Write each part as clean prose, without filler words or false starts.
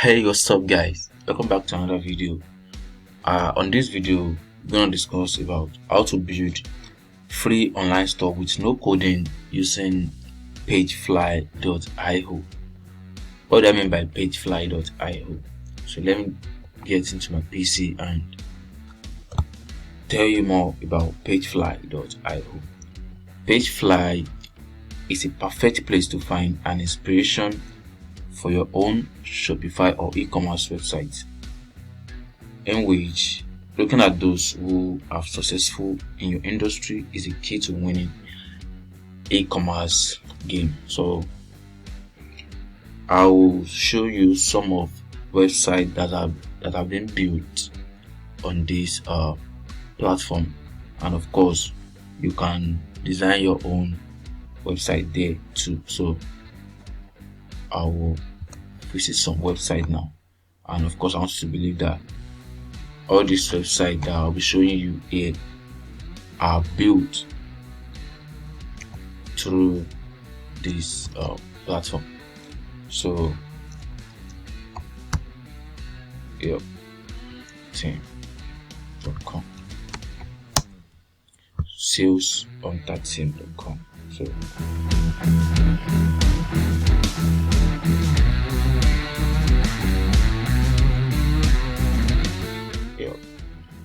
Hey, what's up guys, welcome back to another video. On this video we're going to discuss about how to build free online store with no coding using PageFly.io. What do I mean by PageFly.io? So let me get into my PC and tell you more about PageFly.io. PageFly is a perfect place to find an inspiration for your own Shopify or e-commerce website, in which looking at those who are successful in your industry is a key to winning e-commerce game. So I will show you some of websites that have been built on this platform, and of course you can design your own website there too. So I will visit some website now, and of course I want you to believe that all these websites that I'll be showing you here are built through this platform. So yep, team.com, sales on that team.com. So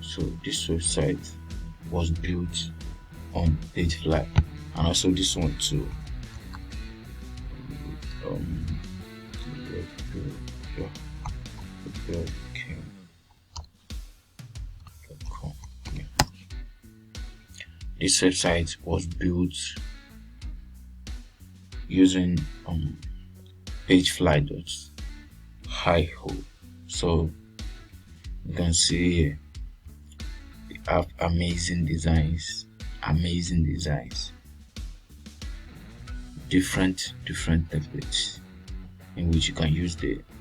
so this website was built on PageFly, and also this one too. This website was built using PageFly.io. So you can see here we have amazing designs, different templates in which you can use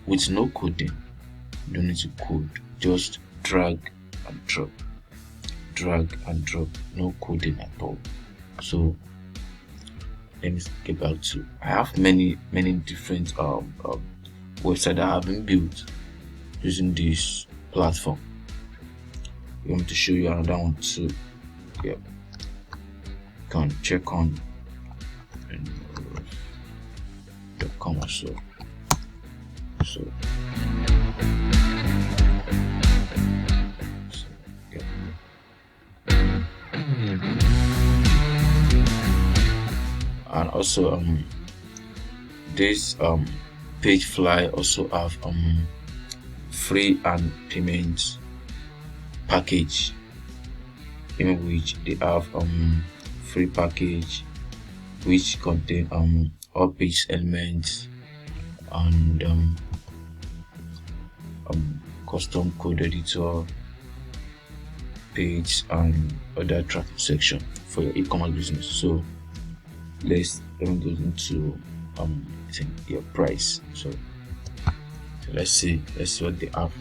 with no coding. You don't need to code, just drag and drop, no coding at all. So let me get back to, I have many different websites that have been built using this platform. I want me to show you another one too. Yep, you can check on .com also. So yeah. And also this PageFly also have free and payment package, in which they have free package which contain all page elements and custom code editor, page and other traffic section for your e-commerce business. So let me go into I think your price. So let's see what they have.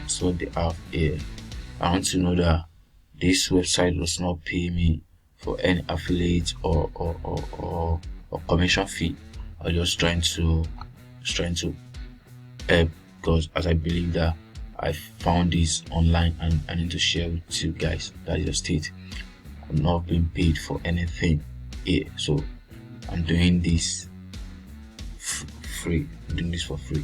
So what they have here. I want to know that this website does not pay me for any affiliate or commission fee. I'm just trying to help, because as I believe that I found this online and I need to share with you guys. That is the state. I'm not being paid for anything here, so I'm doing this free. I'm doing this for free.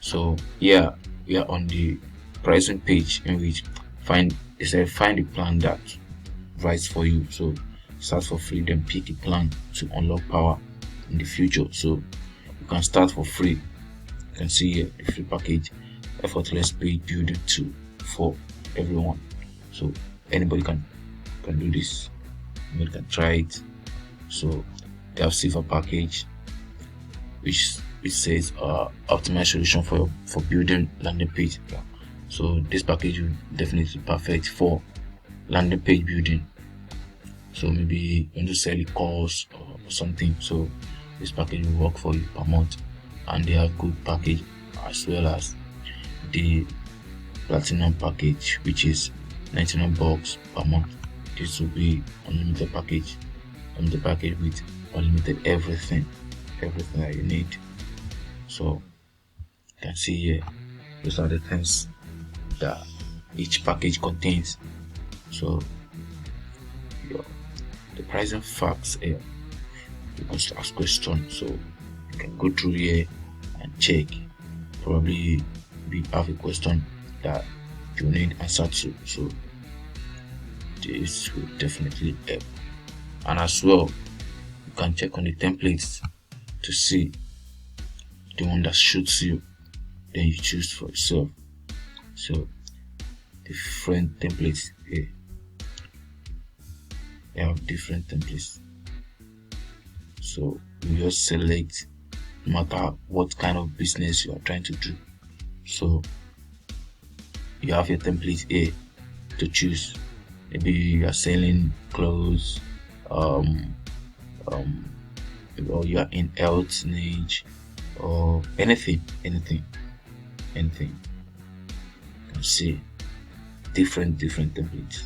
So yeah, we are on the pricing page, in which find the plan that writes for you. So start for free, then pick a plan to unlock power in the future. So you can start for free. You can see here the free package, effortless page building tool for everyone. So anybody can do this. Anybody can try it. So they have silver package, which says optimized solution for building landing page. Yeah. So this package will definitely be perfect for landing page building. So maybe you want to sell a course or something, so this package will work for you per month. And they have good package as well as the platinum package, which is $99 per month. This will be unlimited package with unlimited everything that you need. So you can see here, those are the things that each package contains. So the pricing facts here, you can ask questions, so you can go through here and check. Probably we have a question that you need answer to, so this will definitely help. And as well, you can check on the templates to see the one that suits you, then you choose for yourself. So different templates here, they have different templates, so you just select no matter what kind of business you are trying to do. So you have your template here to choose. Maybe you are selling clothes, or you are in health niche, or anything. You can see different templates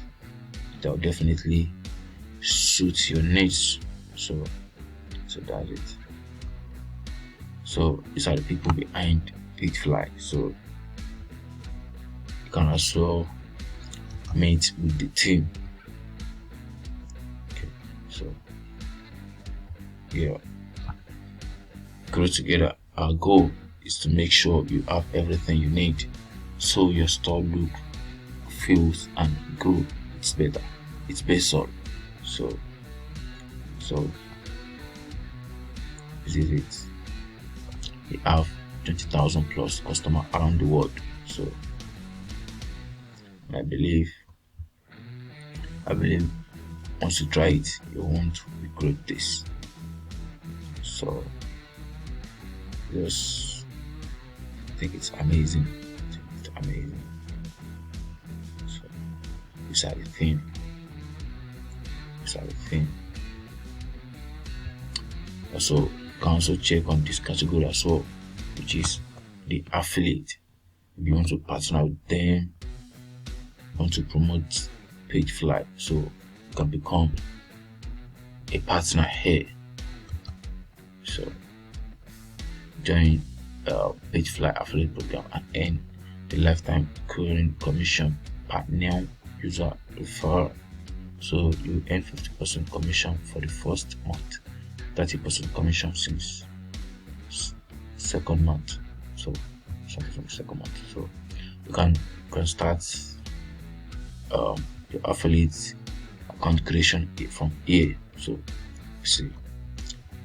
that will definitely suit your needs. So that's it. So these are the people behind PageFly. So you can also meet with the team. Okay, so yeah, grow together. Our goal is to make sure you have everything you need, so your store look, feels, and grow. It's better. It's based on. So this is it. We have 20,000 plus customers around the world. So I believe once you try it, you won't regret this. So just I think it's amazing. So these are the thing. Also, you can also check on this category as well, which is the affiliate. If you want to partner with them, want to promote PageFly, so you can become a partner here. So join PageFly affiliate program and earn the lifetime recurring commission per new user referral. So you earn 50% commission for the first month, 30% commission since second month. So something from second month. So you can start your affiliate account creation from here. So see,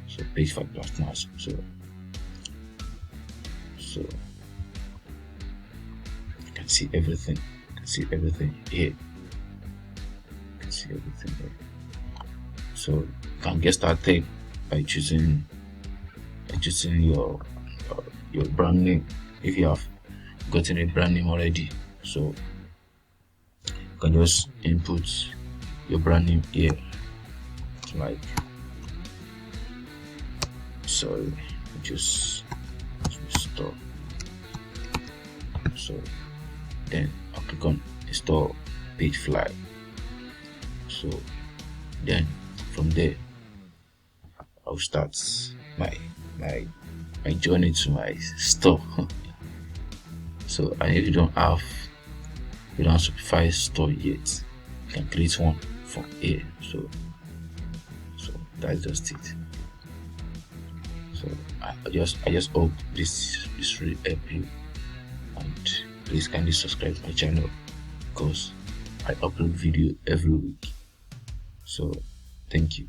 so PageFly partners. So you can see everything. Here. So you can get started by choosing your brand name if you have gotten a brand name already. So you can just input your brand name here, like just store. So then I'll click on install PageFly. So then from there I'll start my journey to my store. So and if you don't have Shopify store yet, you can create one from here. So that's just it. So I just hope this really help you, and please kindly subscribe to my channel because I upload video every week. So thank you.